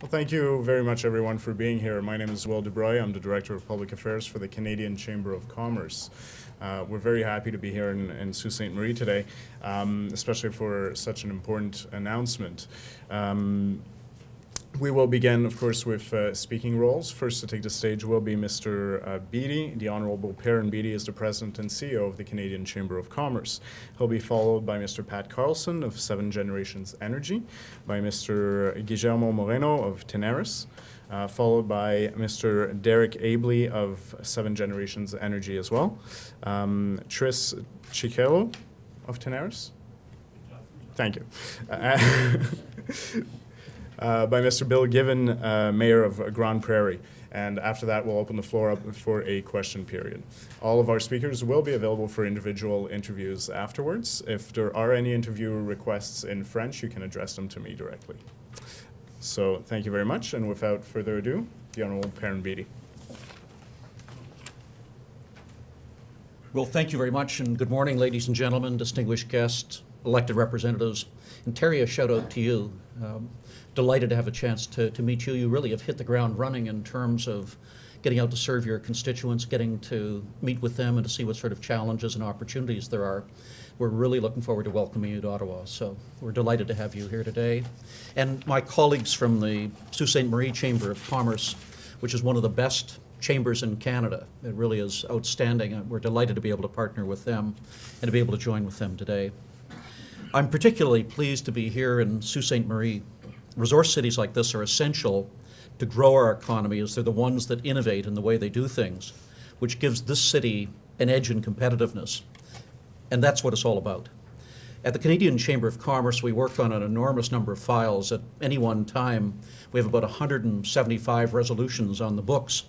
Well, thank you very much, everyone, for being here. My name is Will DeBroy. I'm the Director of Public Affairs for the Canadian Chamber of Commerce. We're very happy to be here in Sault Ste. Marie today, especially for such an important announcement. We will begin, of course, with speaking roles. First to take the stage will be Mr. Beattie. The Honourable Perrin Beattie is the President and CEO of the Canadian Chamber of Commerce. He'll be followed by Mr. Pat Carlson of Seven Generations Energy, by Mr. Guillermo Moreno of Tenaris, followed by Mr. Derek Abley of Seven Generations Energy as well, Tris Chiquelo of Tenaris. Thank you. By Mr. Bill Given, Mayor of Grande Prairie. And after that, we'll open the floor up for a question period. All of our speakers will be available for individual interviews afterwards. If there are any interview requests in French, you can address them to me directly. So thank you very much, and without further ado, the Honourable Perrin Beattie. Well, thank you very much, and good morning, ladies and gentlemen, distinguished guests, elected representatives. And Terry, a shout out to you. Delighted to have a chance to meet you. You really have hit the ground running in terms of getting out to serve your constituents, getting to meet with them and to see what sort of challenges and opportunities there are. We're really looking forward to welcoming you to Ottawa, so we're delighted to have you here today. And my colleagues from the Sault Ste. Marie Chamber of Commerce, which is one of the best chambers in Canada. It really is outstanding. We're delighted to be able to partner with them and to be able to join with them today. I'm particularly pleased to be here in Sault Ste. Marie. Resource cities like this are essential to grow our economy, as they're the ones that innovate in the way they do things, which gives this city an edge in competitiveness. And that's what it's all about. At the Canadian Chamber of Commerce, we work on an enormous number of files. At any one time, we have about 175 resolutions on the books.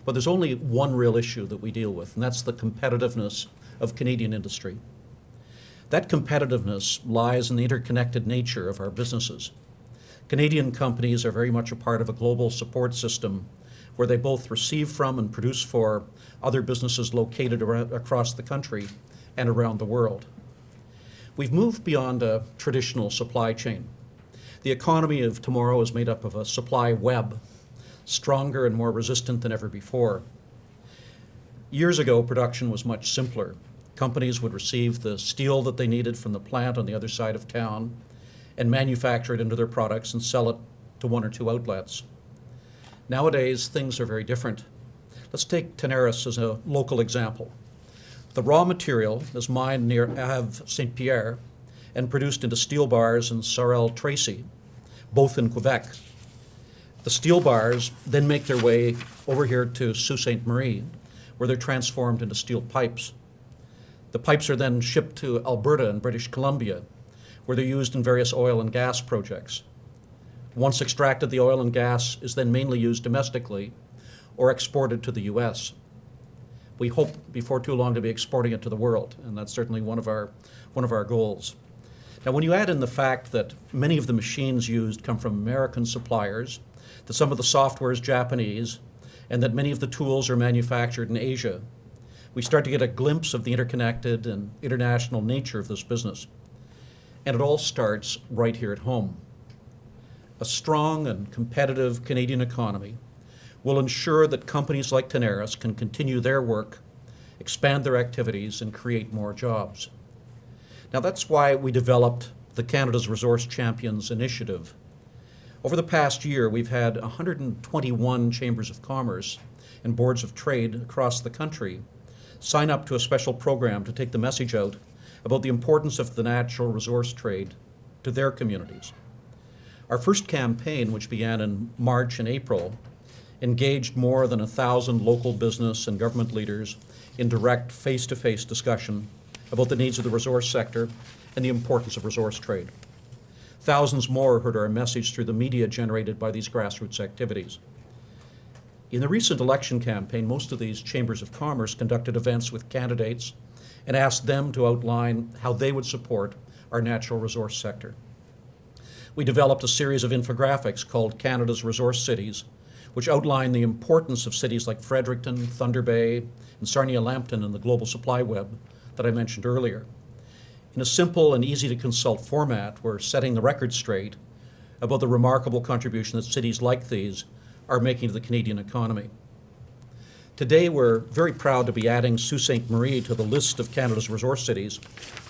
But there's only one real issue that we deal with, and that's the competitiveness of Canadian industry. That competitiveness lies in the interconnected nature of our businesses. Canadian companies are very much a part of a global support system where they both receive from and produce for other businesses located across the country and around the world. We've moved beyond a traditional supply chain. The economy of tomorrow is made up of a supply web, stronger and more resistant than ever before. Years ago, production was much simpler. Companies would receive the steel that they needed from the plant on the other side of town and manufacture it into their products and sell it to one or two outlets. Nowadays, things are very different. Let's take Tenaris as a local example. The raw material is mined near Havre St. Pierre and produced into steel bars in Sorel-Tracy, both in Quebec. The steel bars then make their way over here to Sault Ste. Marie, where they're transformed into steel pipes. The pipes are then shipped to Alberta and British Columbia, where they're used in various oil and gas projects. Once extracted, the oil and gas is then mainly used domestically or exported to the US. We hope before too long to be exporting it to the world, and that's certainly one of our goals. Now, when you add in the fact that many of the machines used come from American suppliers, that some of the software is Japanese, and that many of the tools are manufactured in Asia, we start to get a glimpse of the interconnected and international nature of this business. And it all starts right here at home. A strong and competitive Canadian economy will ensure that companies like Tenaris can continue their work, expand their activities, and create more jobs. Now, that's why we developed the Canada's Resource Champions Initiative. Over the past year, we've had 121 chambers of commerce and boards of trade across the country sign up to a special program to take the message out about the importance of the natural resource trade to their communities. Our first campaign, which began in March and April, engaged more than 1,000 local business and government leaders in direct face-to-face discussion about the needs of the resource sector and the importance of resource trade. Thousands more heard our message through the media generated by these grassroots activities. In the recent election campaign, most of these chambers of commerce conducted events with candidates and asked them to outline how they would support our natural resource sector. We developed a series of infographics called Canada's Resource Cities, which outline the importance of cities like Fredericton, Thunder Bay, and Sarnia-Lambton in the global supply web that I mentioned earlier. In a simple and easy-to-consult format, we're setting the record straight about the remarkable contribution that cities like these are making to the Canadian economy. Today, we're very proud to be adding Sault Ste. Marie to the list of Canada's resource cities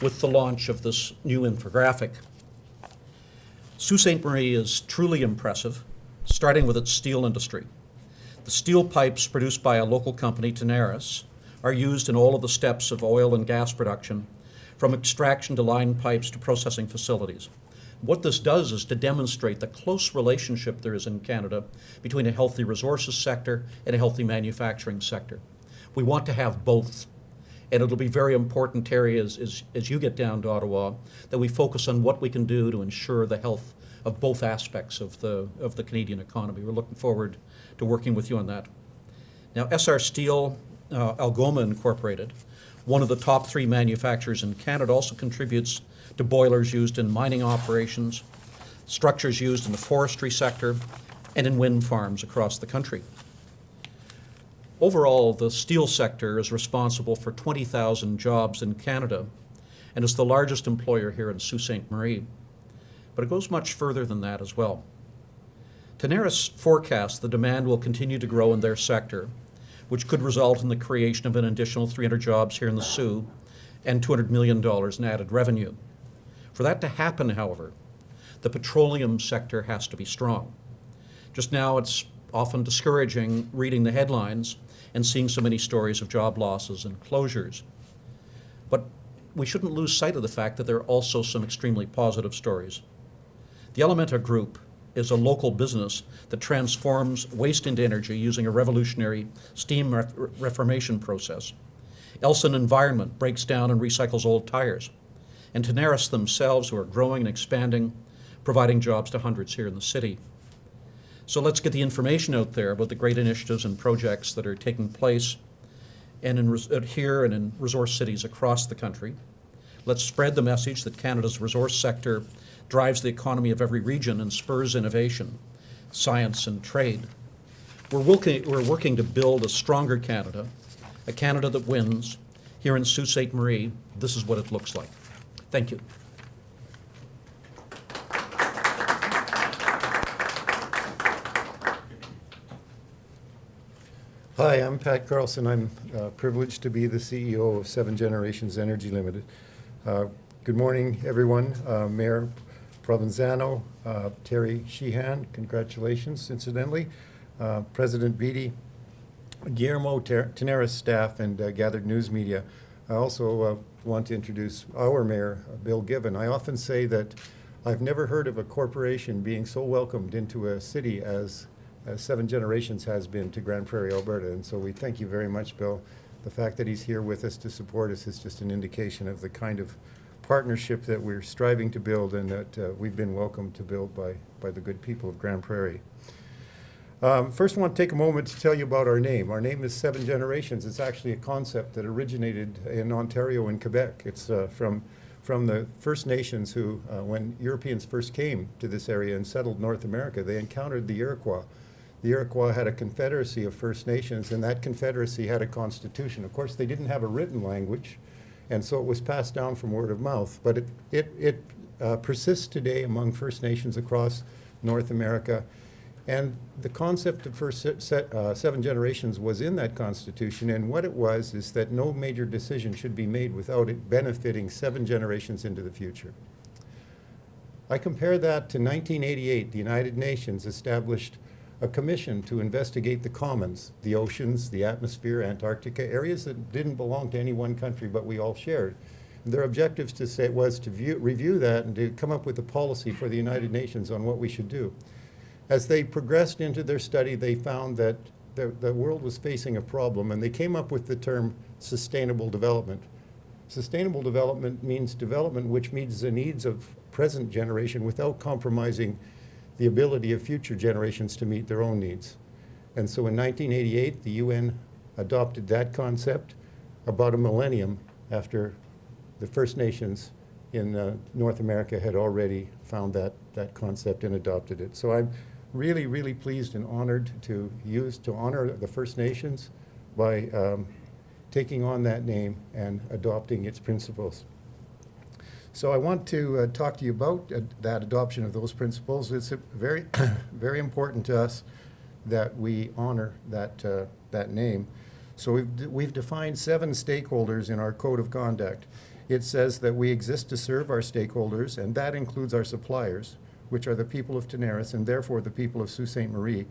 with the launch of this new infographic. Sault Ste. Marie is truly impressive, starting with its steel industry. The steel pipes produced by a local company, Tenaris, are used in all of the steps of oil and gas production, from extraction to line pipes to processing facilities. What this does is to demonstrate the close relationship there is in Canada between a healthy resources sector and a healthy manufacturing sector. We want to have both. And it'll be very important, Terry, as you get down to Ottawa, that we focus on what we can do to ensure the health of both aspects of the Canadian economy. We're looking forward to working with you on that. Now, SR Steel Algoma Incorporated, one of the top 3 manufacturers in Canada, also contributes to boilers used in mining operations, structures used in the forestry sector, and in wind farms across the country. Overall, the steel sector is responsible for 20,000 jobs in Canada and is the largest employer here in Sault Ste. Marie. But it goes much further than that as well. Tenaris forecasts the demand will continue to grow in their sector, which could result in the creation of an additional 300 jobs here in the Soo and $200 million in added revenue. For that to happen, however, the petroleum sector has to be strong. Just now, it's often discouraging reading the headlines and seeing so many stories of job losses and closures. But we shouldn't lose sight of the fact that there are also some extremely positive stories. The Elementa Group is a local business that transforms waste into energy using a revolutionary steam reformation process. Elson Environment breaks down and recycles old tires. And Tenaris themselves, who are growing and expanding, providing jobs to hundreds here in the city. So let's get the information out there about the great initiatives and projects that are taking place here and in resource cities across the country. Let's spread the message that Canada's resource sector drives the economy of every region and spurs innovation, science, and trade. We're working to build a stronger Canada, a Canada that wins. Here in Sault Ste. Marie, this is what it looks like. Thank you. Hi, I'm Pat Carlson. I'm privileged to be the CEO of 7 Generations Energy Limited. Good morning, everyone. Mayor Provenzano, Terry Sheehan, congratulations, incidentally. President Beattie, Guillermo, Tenaris staff, and gathered news media. I also want to introduce our mayor, Bill Given. I often say that I've never heard of a corporation being so welcomed into a city as 7 Generations has been to Grande Prairie, Alberta. And so we thank you very much, Bill. The fact that he's here with us to support us is just an indication of the kind of partnership that we're striving to build and that we've been welcomed to build by the good people of Grande Prairie. First, I want to take a moment to tell you about our name. Our name is 7 Generations. It's actually a concept that originated in Ontario and Quebec. It's from the First Nations who, when Europeans first came to this area and settled North America, they encountered the Iroquois. The Iroquois had a confederacy of First Nations, and that confederacy had a constitution. Of course, they didn't have a written language, and so it was passed down from word of mouth. But it persists today among First Nations across North America. And the concept of 7 Generations was in that constitution, and what it was is that no major decision should be made without it benefiting 7 generations into the future. I compare that to 1988. The United Nations established a commission to investigate the commons, the oceans, the atmosphere, Antarctica, areas that didn't belong to any one country, but we all shared. And their objectives was to review that and to come up with a policy for the United Nations on what we should do. As they progressed into their study, they found that the world was facing a problem, and they came up with the term sustainable development. Sustainable development means development which meets the needs of present generation without compromising the ability of future generations to meet their own needs. And so in 1988, the UN adopted that concept about a millennium after the First Nations in North America had already found that concept and adopted it. So I'm really, really pleased and honored to honor the First Nations by taking on that name and adopting its principles. So I want to talk to you about that adoption of those principles. It's very, very important to us that we honor that name. So we've defined 7 stakeholders in our code of conduct. It says that we exist to serve our stakeholders, and that includes our suppliers, which are the people of Tenaris and therefore the people of Sault Ste. Marie.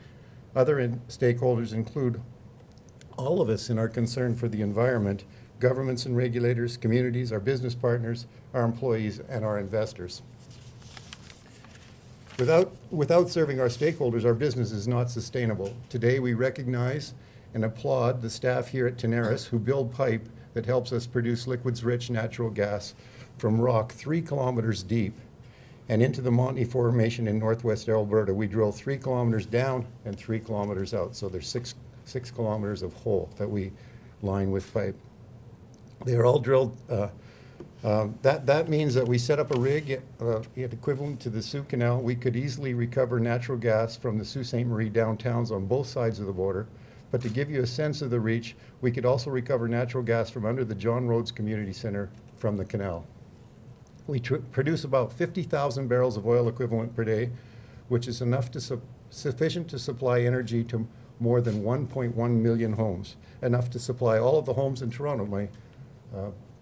Other stakeholders include all of us in our concern for the environment, governments and regulators, communities, our business partners, our employees, and our investors. Without serving our stakeholders, our business is not sustainable. Today, we recognize and applaud the staff here at Tenaris who build pipe that helps us produce liquids-rich natural gas from rock 3 kilometers deep and into the Montney Formation in northwest Alberta. We drill 3 kilometers down and 3 kilometers out, so there's 6 kilometers of hole that we line with pipe. They are all drilled. That means that we set up a rig equivalent to the Soo Canal. We could easily recover natural gas from the Sault Ste. Marie downtowns on both sides of the border. But to give you a sense of the reach, we could also recover natural gas from under the John Rhodes Community Center from the canal. We produce about 50,000 barrels of oil equivalent per day, which is enough sufficient to supply energy to more than 1.1 million homes, enough to supply all of the homes in Toronto.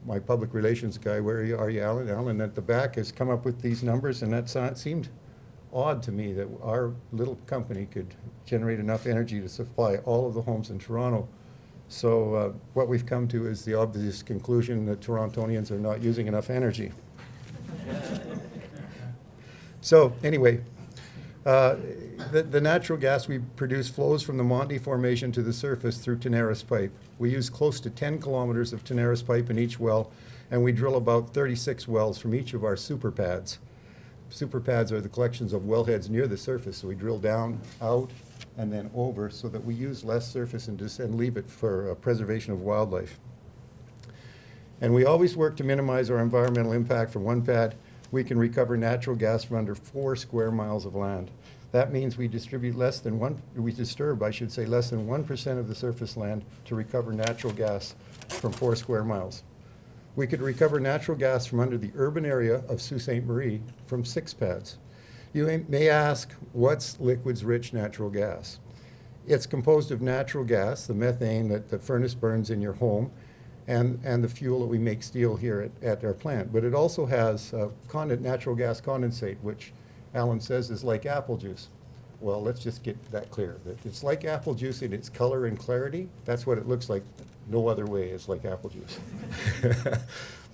My public relations guy, where are you, Alan? Alan at the back has come up with these numbers, and that seemed odd to me that our little company could generate enough energy to supply all of the homes in Toronto. So what we've come to is the obvious conclusion that Torontonians are not using enough energy. So anyway, the natural gas we produce flows from the Montney Formation to the surface through Tenaris pipe. We use close to 10 kilometers of Tenaris pipe in each well, and we drill about 36 wells from each of our super pads. Super pads are the collections of wellheads near the surface, so we drill down, out, and then over so that we use less surface and leave it for preservation of wildlife. And we always work to minimize our environmental impact from one pad. We can recover natural gas from under 4 square miles of land. That means we disturb, less than 1% of the surface land to recover natural gas from 4 square miles. We could recover natural gas from under the urban area of Sault Ste. Marie from 6 pads. You may ask, what's liquids-rich natural gas? It's composed of natural gas, the methane that the furnace burns in your home, and the fuel that we make steel here at our plant. But it also has natural gas condensate, which Alan says is like apple juice. Well, let's just get that clear. It's like apple juice in its color and clarity. That's what it looks like. No other way is like apple juice.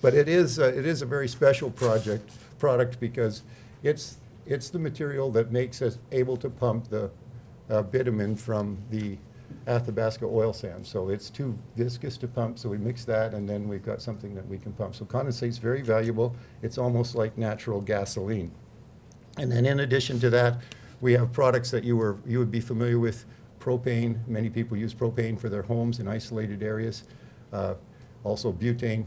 But it is a very special product because it's the material that makes us able to pump the bitumen from the Athabasca oil sands. So it's too viscous to pump, so we mix that, and then we've got something that we can pump. So condensate's very valuable. It's almost like natural gasoline. And then in addition to that, we have products that you would be familiar with. Propane. Many people use propane for their homes in isolated areas. Also butane.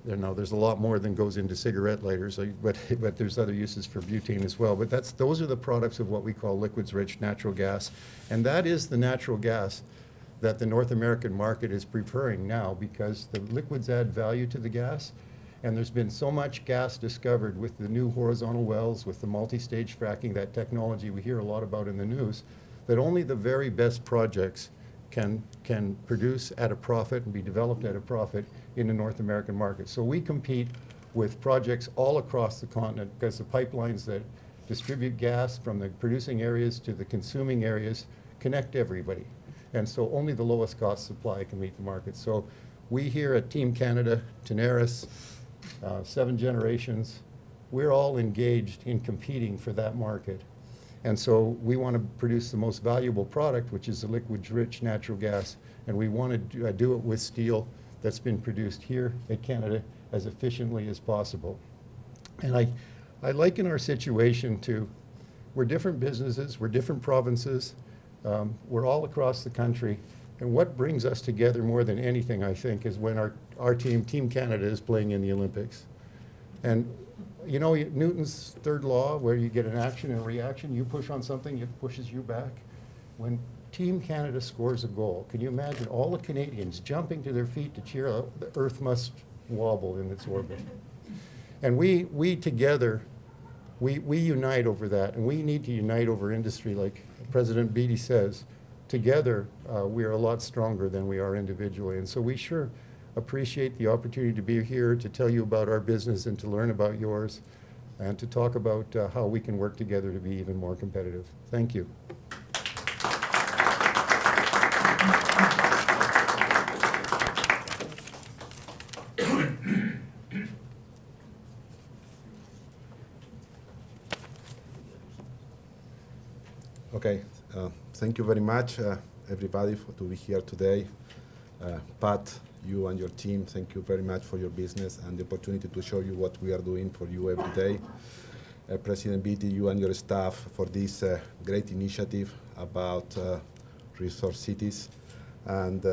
There's a lot more than goes into cigarette lighters, but there's other uses for butane as well. But those are the products of what we call liquids-rich natural gas. And that is the natural gas that the North American market is preferring now because the liquids add value to the gas. And there's been so much gas discovered with the new horizontal wells, with the multi-stage fracking, that technology we hear a lot about in the news, that only the very best projects can produce at a profit and be developed at a profit in the North American market. So we compete with projects all across the continent because the pipelines that distribute gas from the producing areas to the consuming areas connect everybody. And so only the lowest cost supply can meet the market. So we here at Team Canada, Tenaris, 7 Generations, we're all engaged in competing for that market. And so we want to produce the most valuable product, which is the liquid-rich natural gas, and we want to do it with steel that's been produced here at Canada as efficiently as possible. And I liken our situation to, we're different businesses, we're different provinces, we're all across the country, and what brings us together more than anything, I think, is when our team, Team Canada, is playing in the Olympics. And you know Newton's third law, where you get an action and a reaction, you push on something, it pushes you back. When Team Canada scores a goal, can you imagine all the Canadians jumping to their feet to cheer out? The Earth must wobble in its orbit. And we together, we unite over that, and we need to unite over industry, like President Beatty says. Together, we are a lot stronger than we are individually. And so we sure appreciate the opportunity to be here to tell you about our business and to learn about yours and to talk about how we can work together to be even more competitive. Thank you. Okay, thank you very much, everybody, to be here today. Pat, you and your team, thank you very much for your business and the opportunity to show you what we are doing for you every day. President Beatty, you and your staff for this great initiative about resource cities, and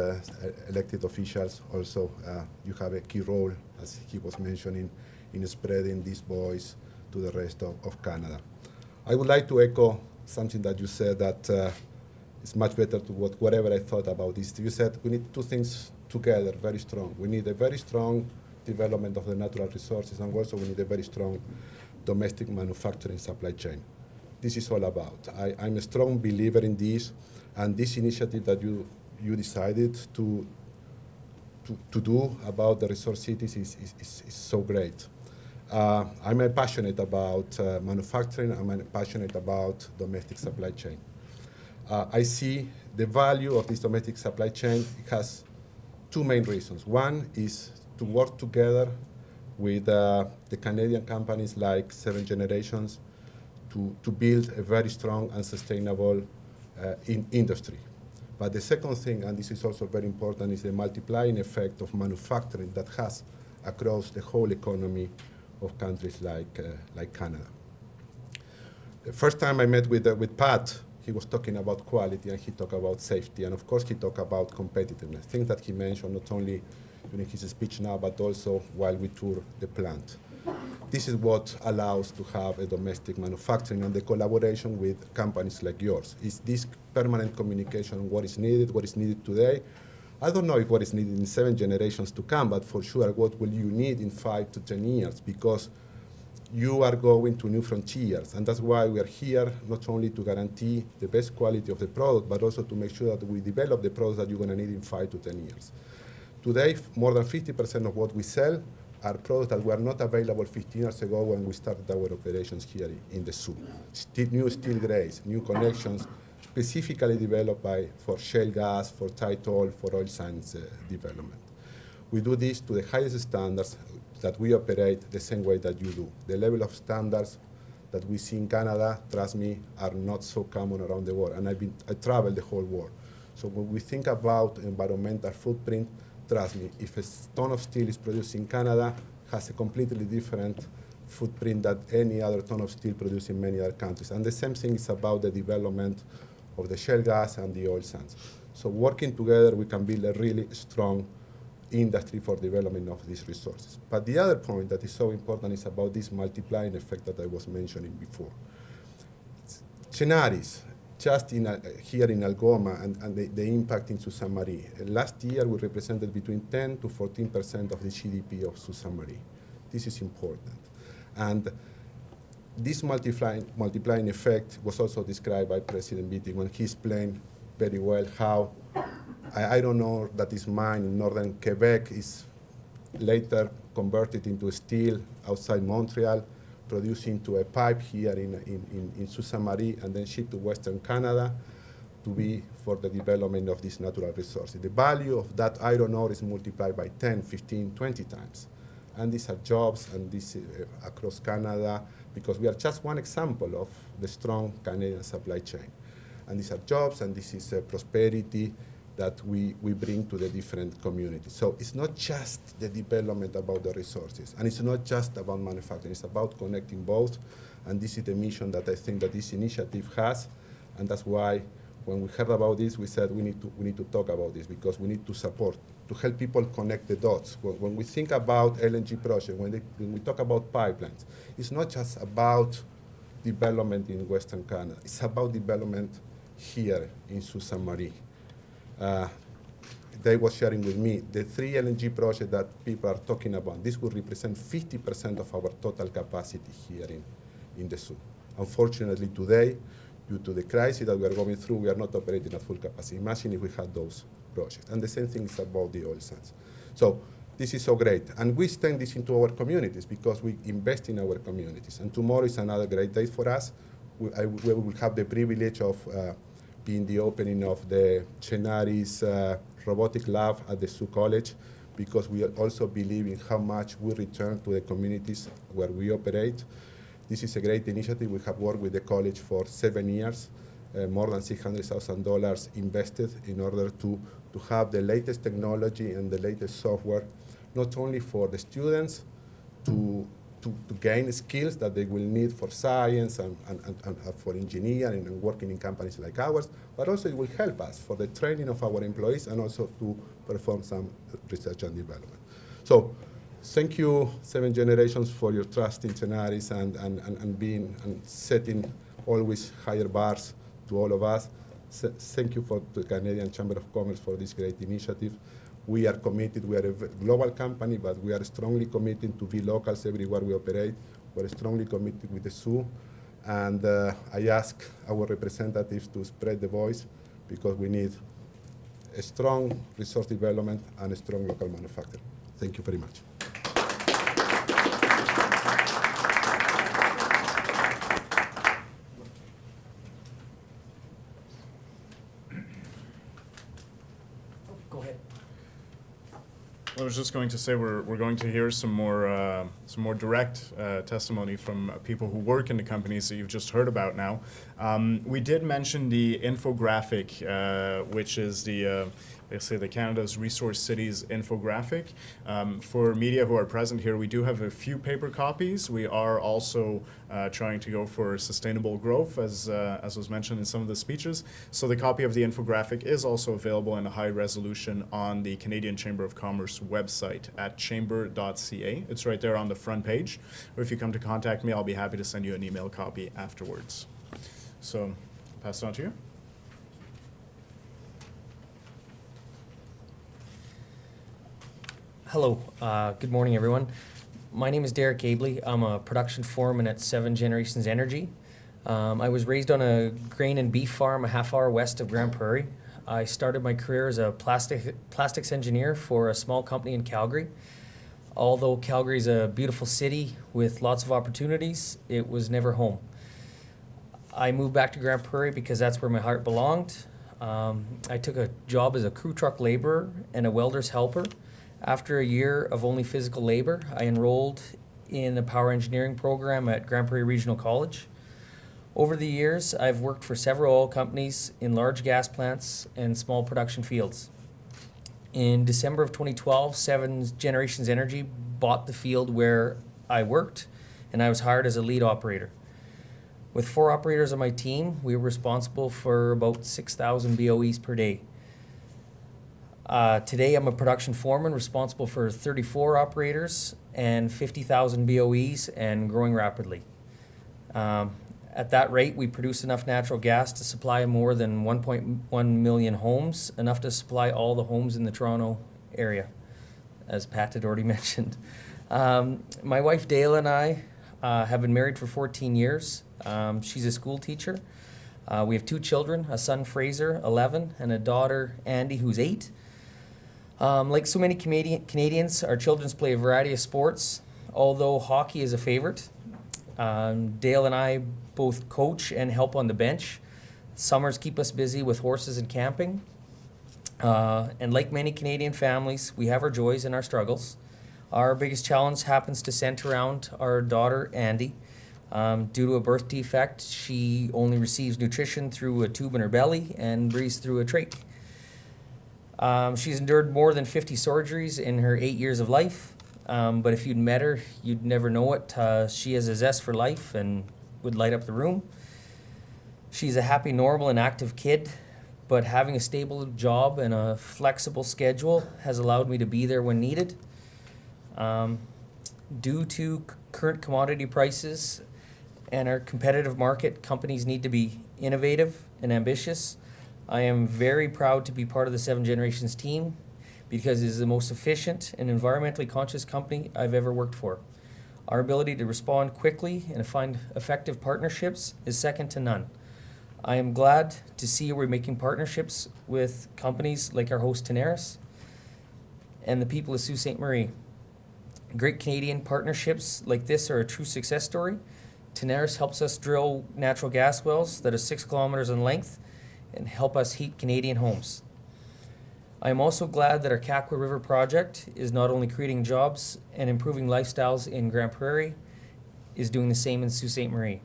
elected officials also, you have a key role, as he was mentioning, in spreading this voice to the rest of Canada. I would like to echo something that you said, that it's much better to whatever I thought about this. You said we need two things together, very strong. We need a very strong development of the natural resources, and also we need a very strong domestic manufacturing supply chain. This is all about. I'm a strong believer in this, and this initiative that you decided to do about the resource cities is so great. I'm passionate about manufacturing. I'm passionate about domestic supply chain. I see the value of this domestic supply chain. It has two main reasons. One is to work together with the Canadian companies like Seven Generations to build a very strong and sustainable industry. But the second thing, and this is also very important, is the multiplying effect of manufacturing that has across the whole economy of countries like Canada. The first time I met with Pat, he was talking about quality and he talked about safety, and of course he talked about competitiveness, things that he mentioned not only during his speech now, but also while we tour the plant. This is what allows to have a domestic manufacturing and the collaboration with companies like yours. Is this permanent communication, what is needed today? I don't know if what is needed in 7 generations to come, but for sure what will you need in 5 to 10 years, because you are going to new frontiers, and that's why we are here, not only to guarantee the best quality of the product, but also to make sure that we develop the products that you're going to need in 5 to 10 years. Today, more than 50% of what we sell are products that were not available 15 years ago when we started our operations here in the Sault. New steel grades, new connections, specifically developed for shale gas, for tight oil, for oil sands development. We do this to the highest standards that we operate the same way that you do. The level of standards that we see in Canada, trust me, are not so common around the world. And I travel the whole world. So when we think about environmental footprint, trust me, if a ton of steel is produced in Canada, has a completely different footprint than any other ton of steel produced in many other countries. And the same thing is about the development of the shale gas and the oil sands. So working together, we can build a really strong industry for development of these resources. But the other point that is so important is about this multiplying effect that I was mentioning before. Tenaris, just here in Algoma, and the impact in Sault Ste. Marie. Last year, we represented between 10 to 14% of the GDP of Sault Ste. Marie. This is important. And this multiplying effect was also described by President Beatty when he explained very well how iron ore that is mined in northern Quebec is later converted into steel outside Montreal, produced into a pipe here in Sault Ste. Marie, and then shipped to Western Canada to be for the development of these natural resources. The value of that iron ore is multiplied by 10, 15, 20 times. And these are jobs, and this across Canada, because we are just one example of the strong Canadian supply chain. And these are jobs, and this is prosperity that we bring to the different communities. So it's not just the development about the resources, and it's not just about manufacturing, it's about connecting both, and this is the mission that I think that this initiative has, and that's why when we heard about this, we said we need to talk about this, because we need to support, to help people connect the dots. When we think about LNG projects, when we talk about pipelines, it's not just about development in Western Canada, it's about development here in Sault Ste. Marie. they were sharing with me the 3 LNG projects that people are talking about. This will represent 50% of our total capacity here in the Sault. Unfortunately, today, due to the crisis that we are going through, we are not operating at full capacity. Imagine if we had those projects. And the same thing is about the oil sands. So this is so great. And we extend this into our communities because we invest in our communities. And tomorrow is another great day for us. We will have the privilege of being the opening of the Tenaris robotic lab at the Sault College, because we also believe in how much we return to the communities where we operate. This is a great initiative. We have worked with the college for 7 years, more than $600,000 invested in order to have the latest technology and the latest software, not only for the students to gain skills that they will need for science and for engineering and working in companies like ours, but also it will help us for the training of our employees and also to perform some research and development. So thank you, 7 Generations, for your trust in Tenaris and being and setting always higher bars to all of us. Thank you for the Canadian Chamber of Commerce for this great initiative. We are committed. We are a global company, but we are strongly committed to be locals everywhere we operate. We are strongly committed with the Sault. And I ask our representatives to spread the voice, because we need a strong resource development and a strong local manufacturing. Thank you very much. Go ahead. I was just going to say we're going to hear some more direct testimony from people who work in the companies that you've just heard about now. We did mention the infographic, which is basically the Canada's Resource Cities infographic. For media who are present here, we do have a few paper copies. We are also trying to go for sustainable growth, as was mentioned in some of the speeches. So the copy of the infographic is also available in a high resolution on the Canadian Chamber of Commerce website at chamber.ca. It's right there on the front page. Or if you come to contact me, I'll be happy to send you an email copy afterwards. So, pass it on to you. Hello, good morning everyone. My name is Derek Abley. I'm a production foreman at 7 Generations Energy. I was raised on a grain and beef farm a half hour west of Grande Prairie. I started my career as a plastics engineer for a small company in Calgary. Although Calgary is a beautiful city with lots of opportunities, it was never home. I moved back to Grande Prairie because that's where my heart belonged. I took a job as a crew truck laborer and a welder's helper. After a year of only physical labor, I enrolled in the power engineering program at Grande Prairie Regional College. Over the years, I've worked for several oil companies in large gas plants and small production fields. In December of 2012, 7 Generations Energy bought the field where I worked, and I was hired as a lead operator. With 4 operators on my team, we were responsible for about 6,000 BOEs per day. Today, I'm a production foreman responsible for 34 operators and 50,000 BOEs and growing rapidly. At that rate, we produce enough natural gas to supply more than 1.1 million homes, enough to supply all the homes in the Toronto area, as Pat had already mentioned. My wife Dale and I have been married for 14 years. She's a school teacher. We have 2 children, a son Fraser, 11, and a daughter Andy, who's 8. Like so many Canadians, our children play a variety of sports, although hockey is a favorite. Dale and I both coach and help on the bench. Summers keep us busy with horses and camping. And like many Canadian families, we have our joys and our struggles. Our biggest challenge happens to center around our daughter, Andy. Due to a birth defect, she only receives nutrition through a tube in her belly and breathes through a trach. She's endured more than 50 surgeries in her 8 years of life, but if you'd met her, you'd never know it. She has a zest for life and would light up the room. She's a happy, normal, and active kid, but having a stable job and a flexible schedule has allowed me to be there when needed. Due to current commodity prices and our competitive market, companies need to be innovative and ambitious. I am very proud to be part of the 7 Generations team because it is the most efficient and environmentally conscious company I've ever worked for. Our ability to respond quickly and find effective partnerships is second to none. I am glad to see we're making partnerships with companies like our host Tenaris and the people of Sault Ste. Marie. Great Canadian partnerships like this are a true success story. Tenaris helps us drill natural gas wells that are 6 kilometers in length and help us heat Canadian homes. I am also glad that our Kakwa River project is not only creating jobs and improving lifestyles in Grande Prairie, is doing the same in Sault Ste. Marie.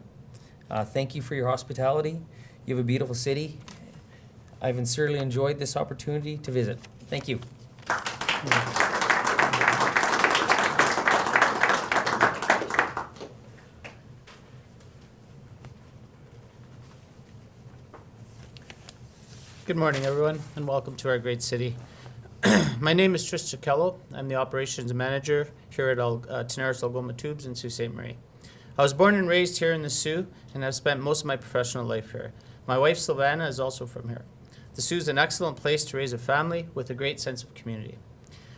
Thank you for your hospitality. You have a beautiful city. I've sincerely enjoyed this opportunity to visit. Thank you. Good morning, everyone, and welcome to our great city. My name is Trish Cicchello. I'm the operations manager here at Tenaris Algoma Tubes in Sault Ste. Marie. I was born and raised here in the Soo, and I've spent most of my professional life here. My wife, Sylvana, is also from here. The Soo is an excellent place to raise a family with a great sense of community.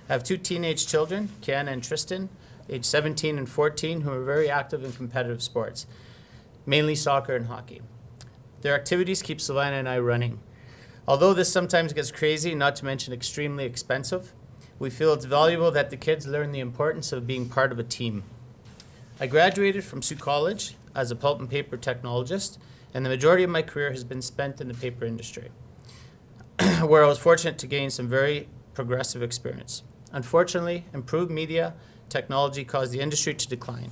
I have 2 teenage children, Kiana and Tristan, aged 17 and 14, who are very active in competitive sports, mainly soccer and hockey. Their activities keep Sylvana and I running. Although this sometimes gets crazy, not to mention extremely expensive, we feel it's valuable that the kids learn the importance of being part of a team. I graduated from Sault College as a pulp and paper technologist, and the majority of my career has been spent in the paper industry, where I was fortunate to gain some very progressive experience. Unfortunately, improved media technology caused the industry to decline.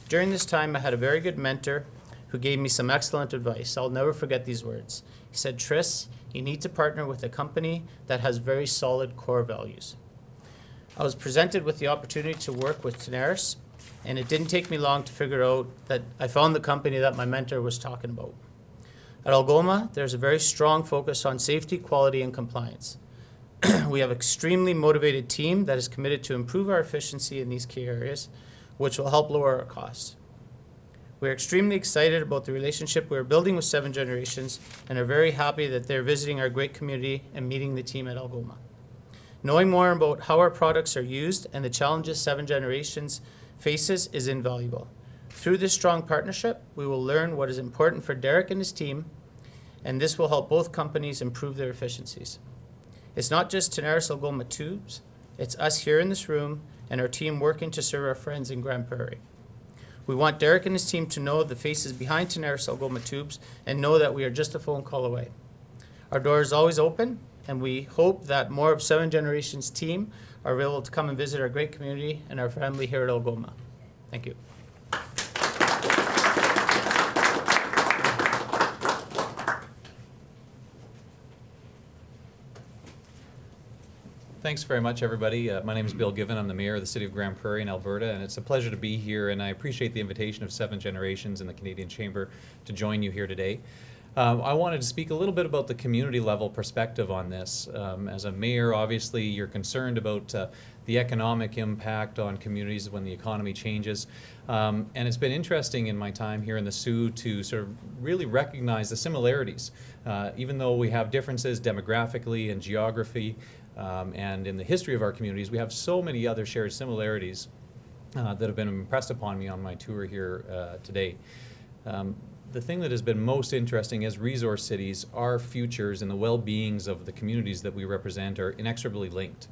During this time, I had a very good mentor who gave me some excellent advice. I'll never forget these words. He said, "Tris, you need to partner with a company that has very solid core values." I was presented with the opportunity to work with Tenaris, and it didn't take me long to figure out that I found the company that my mentor was talking about. At Algoma, there's a very strong focus on safety, quality, and compliance. We have an extremely motivated team that is committed to improve our efficiency in these key areas, which will help lower our costs. We are extremely excited about the relationship we are building with 7 Generations and are very happy that they're visiting our great community and meeting the team at Algoma. Knowing more about how our products are used and the challenges 7 Generations faces is invaluable. Through this strong partnership, we will learn what is important for Derek and his team, and this will help both companies improve their efficiencies. It's not just Tenaris Algoma Tubes, it's us here in this room and our team working to serve our friends in Grande Prairie. We want Derek and his team to know the faces behind Tenaris Algoma Tubes and know that we are just a phone call away. Our door is always open, and we hope that more of 7 Generations team are able to come and visit our great community and our family here at Algoma. Thank you. Thanks very much, everybody. My name is Bill Given. I'm the mayor of the City of Grande Prairie in Alberta, and it's a pleasure to be here, and I appreciate the invitation of 7 Generations and the Canadian Chamber to join you here today. I wanted to speak a little bit about the community level perspective on this. As a mayor, obviously, you're concerned about the economic impact on communities when the economy changes. And it's been interesting in my time here in the Soo to sort of really recognize the similarities. Even though we have differences demographically and geography, and in the history of our communities, we have so many other shared similarities that have been impressed upon me on my tour here today. The thing that has been most interesting as resource cities, our futures and the well-beings of the communities that we represent are inexorably linked.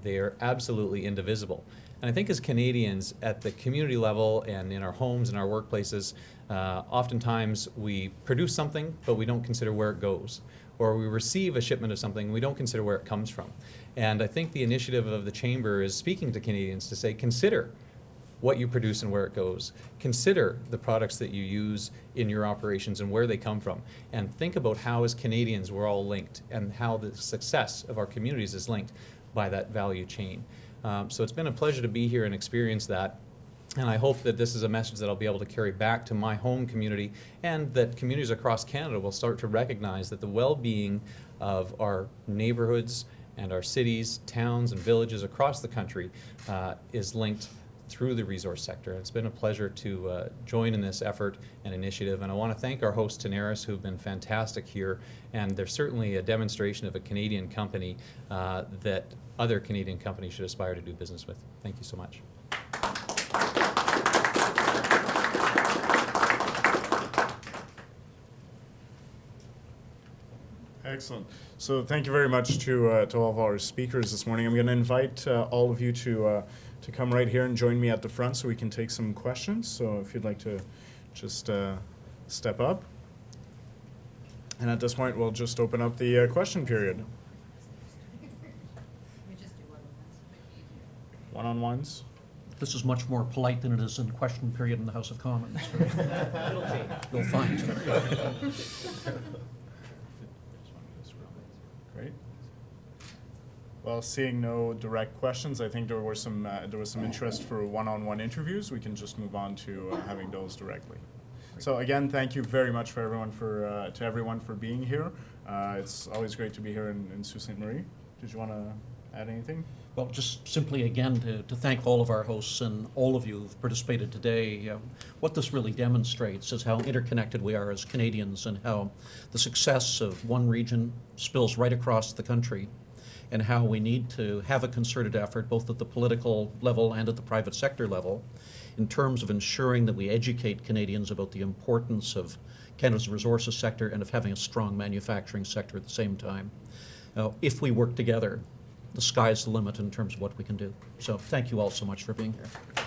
They are absolutely indivisible. And I think as Canadians at the community level and in our homes and our workplaces, oftentimes we produce something, but we don't consider where it goes. Or we receive a shipment of something, we don't consider where it comes from. And I think the initiative of the Chamber is speaking to Canadians to say, consider what you produce and where it goes. Consider the products that you use in your operations and where they come from. And think about how as Canadians we're all linked and how the success of our communities is linked by that value chain. So it's been a pleasure to be here and experience that. And I hope that this is a message that I'll be able to carry back to my home community and that communities across Canada will start to recognize that the well-being of our neighborhoods and our cities, towns, and villages across the country is linked through the resource sector. It's been a pleasure to join in this effort and initiative, and I want to thank our host Tenaris, who've been fantastic here, and they're certainly a demonstration of a Canadian company that other Canadian companies should aspire to do business with. Thank you so much. Excellent. So thank you very much to all of our speakers this morning. I'm going to invite all of you to come right here and join me at the front so we can take some questions. So if you'd like to just step up. And at this point, we'll just open up the question period. One-on-ones. This is much more polite than it is in question period in the House of Commons. You'll find. Great. Well, seeing no direct questions, I think there was some interest for one-on-one interviews. We can just move on to having those directly. So again, thank you very much for everyone to everyone for being here. It's always great to be here in Sault Ste. Marie. Did you want to add anything? Well, just simply again to thank all of our hosts and all of you who've participated today. What this really demonstrates is how interconnected we are as Canadians and how the success of one region spills right across the country, and how we need to have a concerted effort both at the political level and at the private sector level in terms of ensuring that we educate Canadians about the importance of Canada's resources sector and of having a strong manufacturing sector at the same time. If we work together, the sky's the limit in terms of what we can do. So thank you all so much for being here.